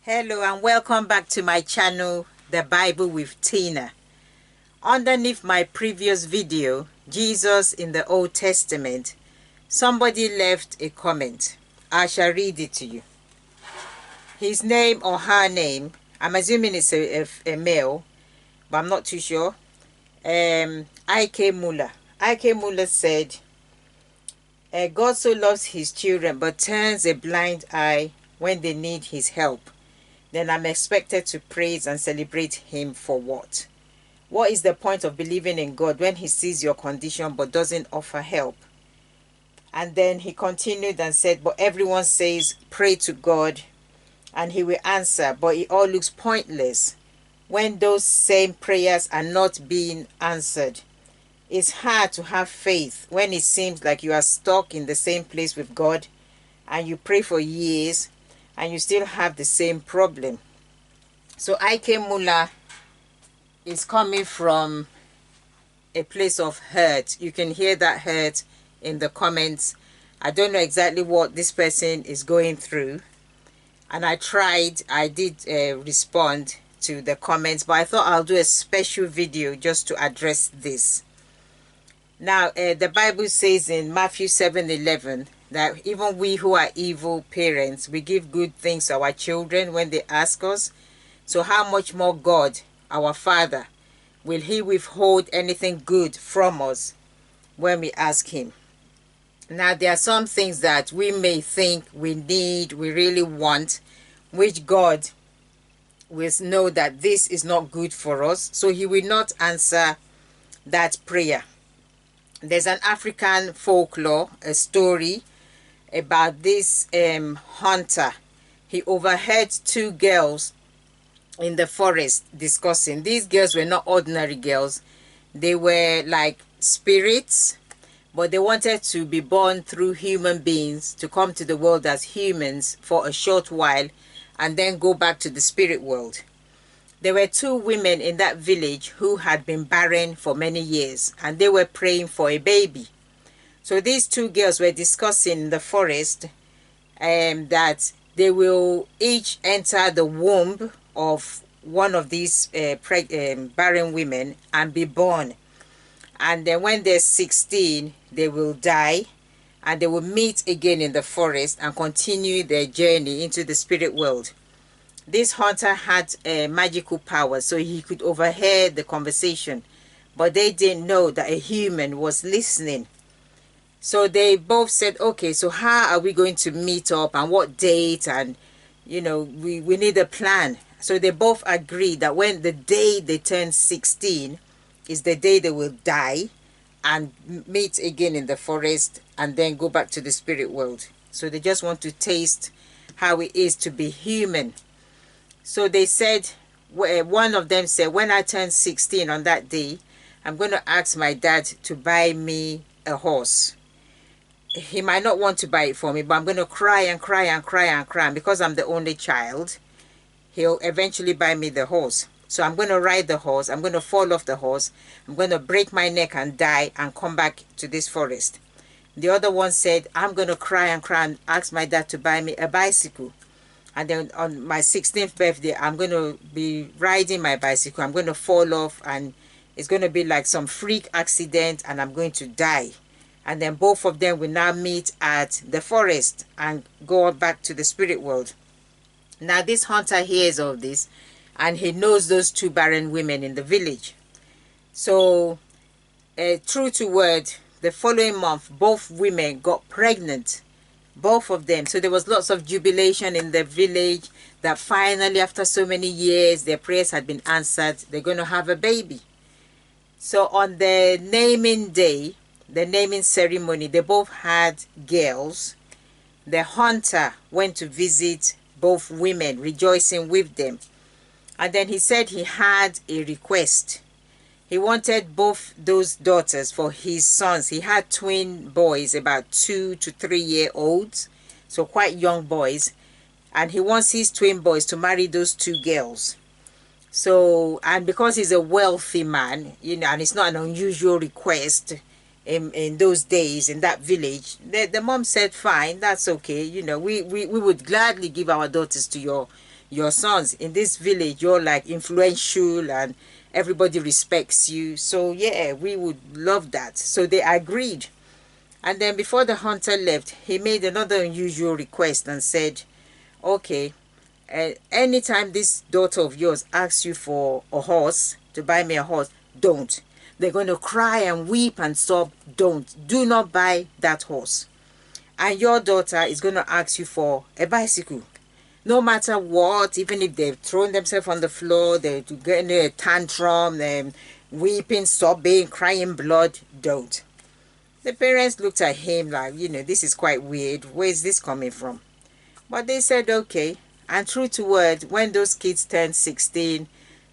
Hello and welcome back to my channel, The Bible with Tina. Underneath my previous video, Jesus in the Old Testament, somebody left a comment. I shall read it to you. His name or her name, I'm assuming it's a male, but I'm not too sure. I.K. Muller. I.K. Muller said, God so loves his children but turns a blind eye when they need his help. Then I'm expected to praise and celebrate him for what? What is the point of believing in God when he sees your condition but doesn't offer help? And then he continued and said, but everyone says pray to God and he will answer, but it all looks pointless when those same prayers are not being answered. It's hard to have faith when it seems like you are stuck in the same place with God and you pray for years and you still have the same problem. So I.K. Muller is coming from a place of hurt. You can hear that hurt in the comments. I don't know exactly what this person is going through. And I did respond to the comments, but I thought I'll do a special video just to address this. Now, the Bible says in Matthew 7:11 that even we who are evil parents, we give good things to our children when they ask us. So how much more God, our Father, will he withhold anything good from us when we ask him? Now, there are some things that we may think we need, we really want, which God will know that this is not good for us. So he will not answer that prayer. There's an African folklore, a story about this hunter. He overheard two girls in the forest discussing. These girls were not ordinary girls. They were like spirits, but they wanted to be born through human beings, to come to the world as humans for a short while and then go back to the spirit world. There were two women in that village who had been barren for many years and they were praying for a baby. So these two girls were discussing in the forest that they will each enter the womb of one of these barren women and be born. And then when they're 16, they will die and they will meet again in the forest and continue their journey into the spirit world. This hunter had magical powers, so he could overhear the conversation, but they didn't know that a human was listening. So they both said, okay, so how are we going to meet up and what date? And, you know, we need a plan. So they both agreed that when the day they turn 16 is the day they will die and meet again in the forest and then go back to the spirit world. So they just want to taste how it is to be human. So they said, one of them said, when I turn 16 on that day, I'm going to ask my dad to buy me a horse. He might not want to buy it for me, but I'm going to cry and cry and cry and cry. And because I'm the only child, he'll eventually buy me the horse. So I'm going to ride the horse. I'm going to fall off the horse. I'm going to break my neck and die and come back to this forest. The other one said, I'm going to cry and cry and ask my dad to buy me a bicycle. And then on my 16th birthday, I'm going to be riding my bicycle. I'm going to fall off and it's going to be like some freak accident and I'm going to die. And then both of them will now meet at the forest and go back to the spirit world. Now this hunter hears all this and he knows those two barren women in the village. So true to word, the following month, both women got pregnant. Both of them. So there was lots of jubilation in the village that finally, after so many years, their prayers had been answered. They're going to have a baby. So on the naming day, the naming ceremony, they both had girls. The hunter went to visit both women, rejoicing with them. And then he said he had a request. He wanted both those daughters for his sons. He had twin boys, about 2 to 3 year olds, so quite young boys. And he wants his twin boys to marry those two girls. So, and because he's a wealthy man, you know, and it's not an unusual request in those days in that village, the mom said, fine, that's okay. You know, we would gladly give our daughters to your sons in this village, you're like influential and everybody respects you. So yeah, we would love that. So they agreed. And then before the hunter left, he made another unusual request and said, okay, anytime this daughter of yours asks you for a horse, to buy me a horse, don't. They're going to cry and weep and sob. Do not buy that horse. And your daughter is going to ask you for a bicycle. No matter what, even if they've thrown themselves on the floor, they're getting a tantrum, they're weeping, sobbing, crying blood, don't. The parents looked at him like, this is quite weird. Where is this coming from? But they said, okay. And true to word, when those kids turned 16,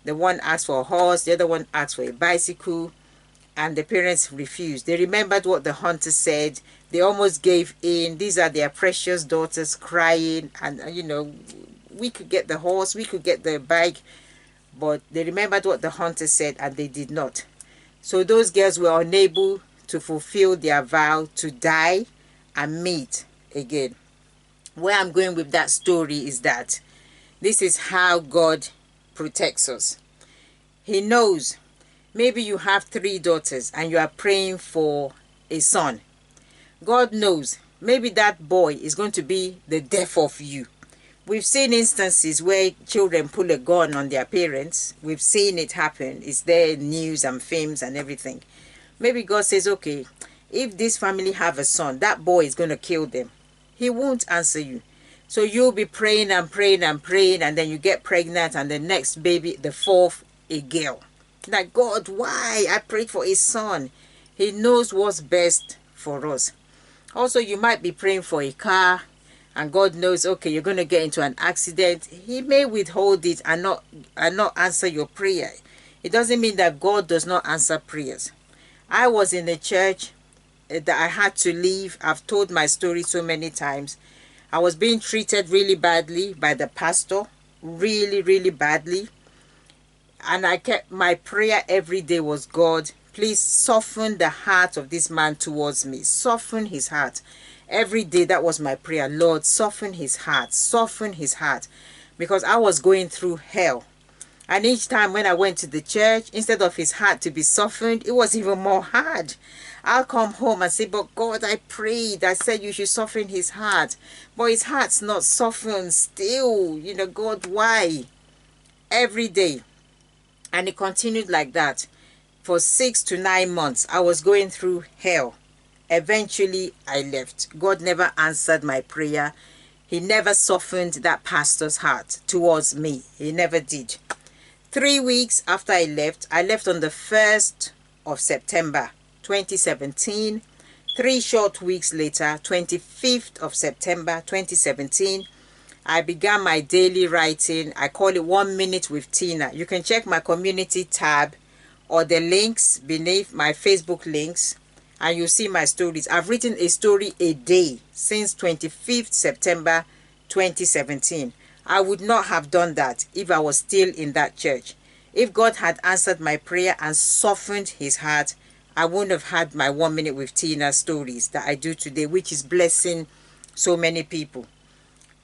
the one asked for a horse, the other one asked for a bicycle, and the parents refused. They remembered what the hunter said. They almost gave in. These are their precious daughters crying, and we could get the horse, we could get the bike, but they remembered what the hunter said and they did not. So those girls were unable to fulfill their vow to die and meet again. Where I'm going with that story is that this is how God protects us. He knows maybe you have 3 daughters and you are praying for a son. God knows maybe that boy is going to be the death of you. We've seen instances where children pull a gun on their parents. We've seen it happen. It's there in news and films and everything. Maybe God says, okay, if this family have a son, that boy is going to kill them. He won't answer you. So you'll be praying and praying and praying, and then you get pregnant, and the next baby, the 4th, a girl. Like, God, why? I prayed for a son. He knows what's best for us. Also, you might be praying for a car, and God knows, okay, you're going to get into an accident. He may withhold it and not answer your prayer. It doesn't mean that God does not answer prayers. I was in a church that I had to leave. I've told my story so many times. I was being treated really badly by the pastor, really, really badly. And my prayer every day was, God, please soften the heart of this man towards me. Soften his heart. Every day that was my prayer. Lord, soften his heart. Soften his heart. Because I was going through hell. And each time when I went to the church, instead of his heart to be softened, it was even more hard. I'll come home and say, but God, I prayed. I said you should soften his heart. But his heart's not softened still. God, why? Every day. And it continued like that. For 6 to 9 months, I was going through hell. Eventually, I left. God never answered my prayer. He never softened that pastor's heart towards me. He never did. 3 weeks after I left on the 1st of September 2017. 3 short weeks later, 25th of September 2017, I began my daily writing. I call it 1 Minute with Tina. You can check my community tab or the links beneath my Facebook links, and you'll see my stories. I've written a story a day since 25th September 2017. I would not have done that if I was still in that church. If God had answered my prayer and softened his heart, I wouldn't have had my 1 Minute with Tina stories that I do today, which is blessing so many people.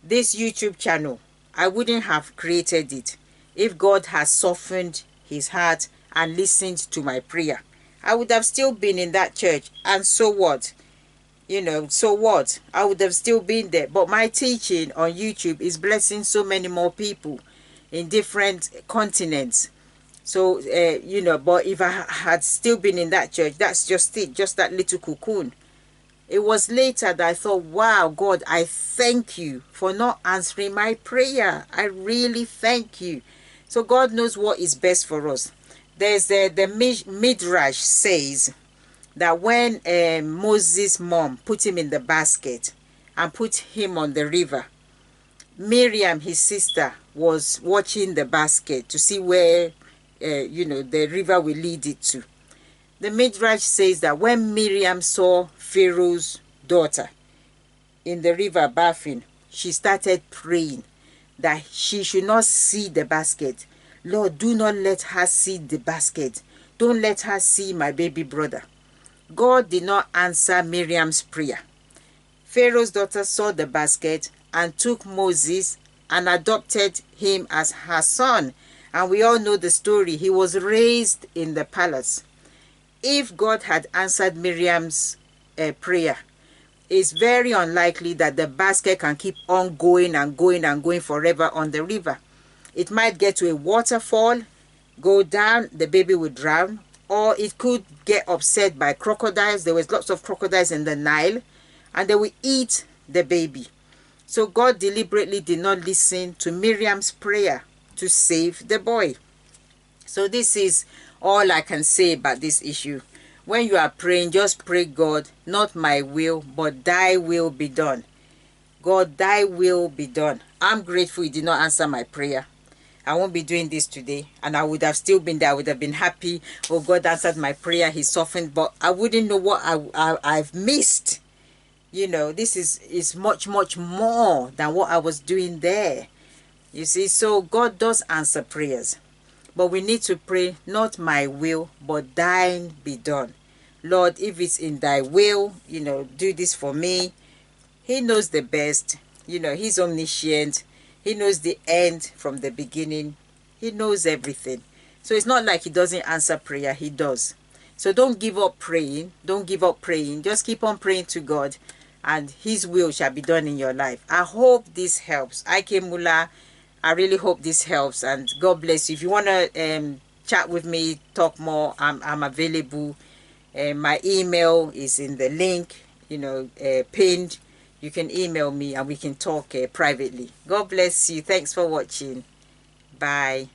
This YouTube channel, I wouldn't have created it if God has softened his heart and listened to my prayer. I would have still been in that church, and so what? So what? I would have still been there. But my teaching on YouTube is blessing so many more people in different continents. So, but if I had still been in that church, that's just it, just that little cocoon. It was later that I thought, wow, God, I thank you for not answering my prayer. I really thank you. So God knows what is best for us. There's the Midrash says that when Moses' mom put him in the basket and put him on the river, Miriam, his sister, was watching the basket to see where, the river will lead it to. The Midrash says that when Miriam saw Pharaoh's daughter in the river bathing, she started praying that she should not see the basket. Lord, do not let her see the basket. Don't let her see my baby brother. God did not answer Miriam's prayer. Pharaoh's daughter saw the basket and took Moses and adopted him as her son. And we all know the story. He was raised in the palace. If God had answered Miriam's prayer, it's very unlikely that the basket can keep on going and going and going forever on the river. It might get to a waterfall, go down, the baby would drown, or it could get upset by crocodiles. There was lots of crocodiles in the Nile, and they would eat the baby. So God deliberately did not listen to Miriam's prayer to save the boy. So this is all I can say about this issue. When you are praying, just pray, God, not my will, but thy will be done. God, thy will be done. I'm grateful he did not answer my prayer. I won't be doing this today, and I would have still been there. I would have been happy. Oh, God answered my prayer. He softened, but I wouldn't know what I've missed. You know, this is much, much more than what I was doing there. You see, so God does answer prayers. But we need to pray, not my will, but thine be done. Lord, if it's in thy will, you know, do this for me. He knows the best. You know, he's omniscient. He knows the end from the beginning. He knows everything. So it's not like he doesn't answer prayer. He does. So don't give up praying. Don't give up praying. Just keep on praying to God, and his will shall be done in your life. I hope this helps. Ike Mula, I really hope this helps, and God bless you. If you want to chat with me, talk more, I'm available. My email is in the link, you know, pinned. You can email me and we can talk privately. God bless you. Thanks for watching. Bye.